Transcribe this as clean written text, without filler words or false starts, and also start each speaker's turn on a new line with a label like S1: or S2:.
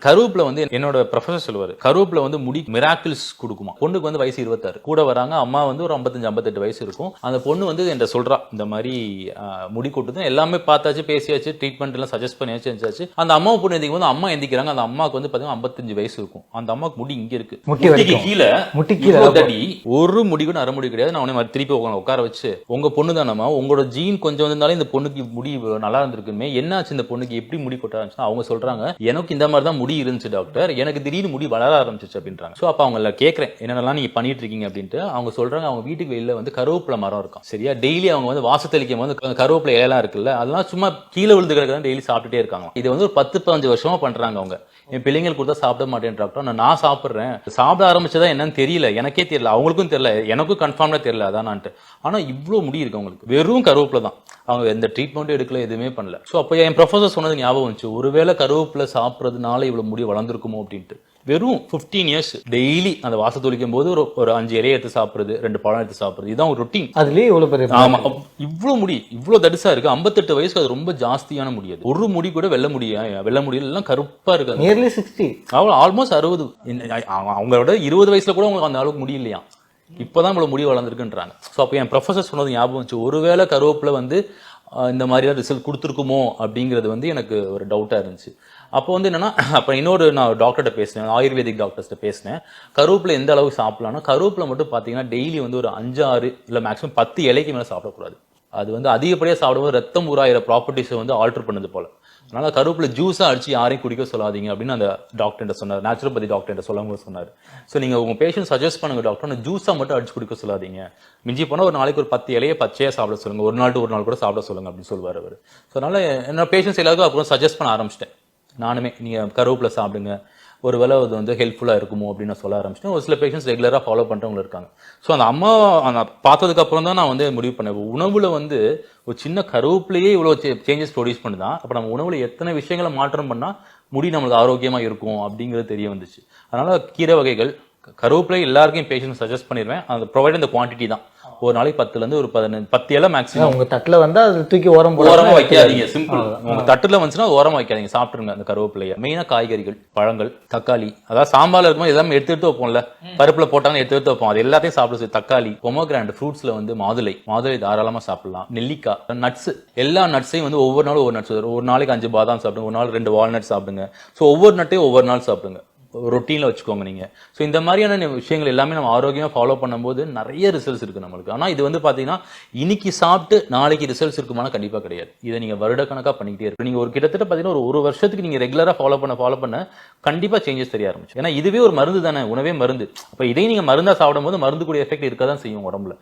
S1: கருவேப்பிலை வந்து என்னோட ப்ரொஃபசர் சொல்லுவாரு, கருவேப்பிலை வந்து முடி மிராக்கிள்ஸ் கொடுக்குமா. பொண்ணுக்கு வந்து வயசு 26 கூட வராங்க, அம்மா வந்து ஒரு 55-58 வயசு இருக்கும். அந்த பொண்ணு வந்து என்கிட்ட சொல்றா, இந்த மாதிரி முடி கொட்டுது, எல்லாமே பார்த்தாச்சு, பேசியாச்சு, ட்ரீட்மெண்ட் எல்லாம் சஜஸ்ட் பண்ணியாச்சு, செஞ்சாச்சு. அந்த அம்மா பொண்ணு எந்திக்கும் போது அம்மா எந்திக்கிறாங்க, அந்த அம்மாவுக்கு வந்து பாத்தீங்கன்னா 55 வயசு இருக்கும். அந்த அம்மாவுக்கு முடி இங்க இருக்கு, முட்டிக்கு கீழே தடி, ஒரு முடி கூட அரை முடி கிடையாது. நான் உடனே திருப்பி உட்கார வச்சு, உங்க பொண்ணு தானம்மா, உங்களோட ஜீன் கொஞ்சம் வந்திருந்தாலும் இந்த பொண்ணுக்கு முடி நல்லா இருந்திருக்குமே, என்னாச்சு இந்த பொண்ணுக்கு எப்படி முடி கொட்ட ஆரம்பிச்சு. அவங்க சொல்றாங்க, எனக்கு இந்த மாதிரி தான் முடி இருந்துச்சு டாக்டர், எனக்கு திடீர்னு முடி வளர ஆரம்பிச்சிச்சு அப்படின்றாங்க. சோ அப்ப அவங்க கேட்கறேன், என்னென்னலாம் நீங்க பண்ணிட்டு இருக்கீங்க அப்படின்ட்டு. அவங்க சொல்றாங்க, அவங்க வீட்டுக்கு வெளியில வந்து கருவேப்பிலை மரம் இருக்கும் சரியா, டெய்லி அவங்க வந்து வாசத்தளிக்கும் போது கருவேப்பிலை இலையெல்லாம் இருக்குல்ல, அதெல்லாம் சும்மா கீழே விழுந்து கிடக்குதான் டெய்லி சாப்பிட்டுட்டே இருக்காங்க. இது வந்து ஒரு 10-15 வருஷமா பண்றாங்க அவங்க. என் பிள்ளைங்களுக்கு கொடுத்தா சாப்பிட மாட்டேன் டாக்டர், நான் சாப்பிடுறேன். சாப்பிட ஆரம்பிச்சதா என்னன்னு தெரியல, எனக்கே தெரியல, அவங்களுக்கும் தெரியல, எனக்கும் கன்ஃபார்ம்ல தெரியல அதான்ட்டு. ஆனா இவ்வளவு முடி இருக்கு அவங்களுக்கு, வெறும் கருவேப்பிலை தான், அவங்க எந்த ட்ரீட்மெண்ட்டும் எடுக்கல, எதுவுமே பண்ணல. சோ அப்ப என் ப்ரொஃபசர் சொன்னது ஞாபகம் வந்துச்சு, ஒருவேளை கருவேப்பிலை சாப்பிட்றதுனால இவ்வளவு முடி வளர்ந்துருக்குமோ அப்படின்ட்டு. வெறும் 15 இயர்ஸ் டெய்லி அந்த வாசல் தொளிக்கும் போது ஒரு 5 இலையை எடுத்து சாப்பிடுறது, 2 பழம் எடுத்து சாப்பிடுறது, இதான் ஒரு ரொட்டீன். அதுலயே இவ்வளவு பெரிய, ஆமா, இவ்வளவு முடி இவ்வளவு தடிசா இருக்கு. 58 வயசுக்கு அது ரொம்ப ஜாஸ்தியான முடியாது. ஒரு முடி கூட வெள்ள முடியல எல்லாம் கருப்பா இருக்கு. Nearly 60, almost 60. அவங்களோட 20 வயசுல கூட உங்களுக்கு அந்த அளவுக்கு முடியலையா, இப்பதான் இவ்வளவு முடி வளர்ந்துருக்குன்றாங்க. ஸோ அப்போ என் ப்ரொஃபசர் சொன்னது ஞாபகம் வச்சு, ஒருவேளை கருவேப்பிலை வந்து இந்த மாதிரிலாம் ரிசல்ட் கொடுத்துருக்குமோ அப்படிங்கிறது வந்து எனக்கு ஒரு டவுட்டா இருந்துச்சு. அப்போ வந்து என்னன்னா, அப்போ இன்னொரு நான் டாக்டர்கிட்ட பேசினேன், ஆயுர்வேதிக் டாக்டர்ஸ்ட்ட பேசினேன். கருவேப்பிலை எந்த அளவுக்கு சாப்பிடலாம்னா, கருவேப்பிலை மட்டும் பார்த்தீங்கன்னா டெய்லி வந்து ஒரு 5-6 இல்லை மேக்ஸிமம் 10 இலைக்கு மேலே சாப்பிடக்கூடாது. அது வந்து அதிகப்படியாக சாப்பிடும்போது ரத்தம் ஊறாயிர ப்ராப்பர்ட்டிஸை வந்து ஆல்டர் பண்ணுது போல. அதனால கருவேப்பிலை ஜூஸா அடிச்சு யாரையும் குடிக்க சொல்லாதீங்க அப்படின்னு அந்த டாக்டர் சொன்னார், நேச்சுரோபதி டாக்டர் சொல்லும்போது சொன்னார். ஸோ நீங்க உங்க பேஷண்ட் சஜஸ்ட் பண்ணுங்க டாக்டர், ஜூஸா மட்டும் அடிச்சு குடிக்க சொல்லாதீங்க, மிஞ்சி போனா ஒரு நாளைக்கு ஒரு 10 இலையை பச்சையா சாப்பிட சொல்லுங்க, ஒரு நாள் கூட சாப்பிட சொல்லுங்க அப்படின்னு சொல்லுவார் அவர். ஸோ அதனால என்னோட பேஷண்ட்ஸ் எல்லாருக்கும் அப்புறம் சஜஸ்ட் பண்ண ஆரம்பிச்சிட்டேன் நானுமே, நீங்க கருவேப்பிலை சாப்பிடுங்க, ஒருவேளை அது வந்து ஹெல்ப்ஃபுல்லா இருக்குமோ அப்படின்னு நான் சொல்ல ஆரம்பிச்சிட்டேன். ஒரு சில பேஷண்ட்ஸ் ரெகுலரா ஃபாலோ பண்றவங்க இருக்காங்க. ஸோ அந்த அம்மா பார்த்ததுக்கு அப்புறம் தான் நான் வந்து முடிவு பண்ணேன், உணவுல வந்து ஒரு சின்ன கருவேப்பிலையே இவ்வளவு சேஞ்சஸ் ப்ரொடியூஸ் பண்ணுதான், அப்ப நம்ம உணவுல எத்தனை விஷயங்களை மாற்றம் பண்ணா முடி நம்மளுக்கு ஆரோக்கியமா இருக்கும் அப்படிங்கிறது தெரிய வந்துச்சு. அதனால கீரை வகைகள், கருவேப்பிலை எல்லாருக்கும் பேஷண்ட் சஜஸ்ட் பண்ணிடுவேன், அந்த ப்ரொவைட் இந்த குவான்டிட்டி தான். ஒரு நாளைக்கு 10 இருந்து ஒரு 10 இலை மேக்ஸிமம். உங்க தட்டுல வந்து அது தூக்கி ஓரமா வைக்காதீங்க, சிம்பிள். உங்க தட்டுல வந்துச்சுன்னா ஓரமா வைக்காதீங்க, சாப்பிட்டுருங்க அந்த கருவேப்பிலையை. மெயினா காய்கறிகள், பழங்கள், தக்காளி, அதாவது சாம்பார்ல இருக்கும்போது எல்லாமே எடுத்து வைப்போம்ல, பருப்புல போட்டாங்க எடுத்து வைப்போம், அது எல்லாத்தையும் சாப்பிடுது. தக்காளி, பொமோகிரானட் ஃப்ரூட்ஸ்ல வந்து மாதுளை தாராளமா சாப்பிடலாம். நெல்லிக்காய், நட்ஸ், எல்லா நட்ஸையும் வந்து ஒவ்வொரு நாளும் ஒவ்வொரு நட்ஸ், ஒரு நாளைக்கு 5 பாதாம் சாப்பிடுங்க, ஒரு நாள் 2 வால்நட் சாப்பிடுங்க. ஸோ ஒவ்வொரு நட்டையும் ஒவ்வொரு நாள் சாப்பிடுங்க, ரொட்டீன்ல வச்சுக்கோங்க நீங்க. ஸோ இந்த மாதிரியான விஷயங்கள் எல்லாமே நம்ம ஆரோக்கியமா ஃபாலோ பண்ணும்போது நிறைய ரிசல்ட்ஸ் இருக்கு நம்மளுக்கு. ஆனா இது வந்து பாத்தீங்கன்னா இன்னைக்கு சாப்பிட்டு நாளைக்கு ரிசல்ட்ஸ் இருக்குமானா கண்டிப்பா கிடையாது. இதை நீங்க வருடக்கணக்கா பண்ணிக்கிட்டே இருக்கு. நீங்க ஒரு கிட்டத்தட்ட பாத்தீங்கன்னா ஒரு வருஷத்துக்கு நீங்க ரெகுலரா ஃபாலோ பண்ண கண்டிப்பா சேஞ்சஸ் தெரிய ஆரம்பிச்சு. ஏன்னா இதுவே ஒரு மருந்து தானே, உணவே மருந்து. அப்ப இதை நீங்க மருந்தா சாப்பிடும் போது மருந்து கூடிய எஃபெக்ட் இருக்கதான் செய்யும் உடம்புல.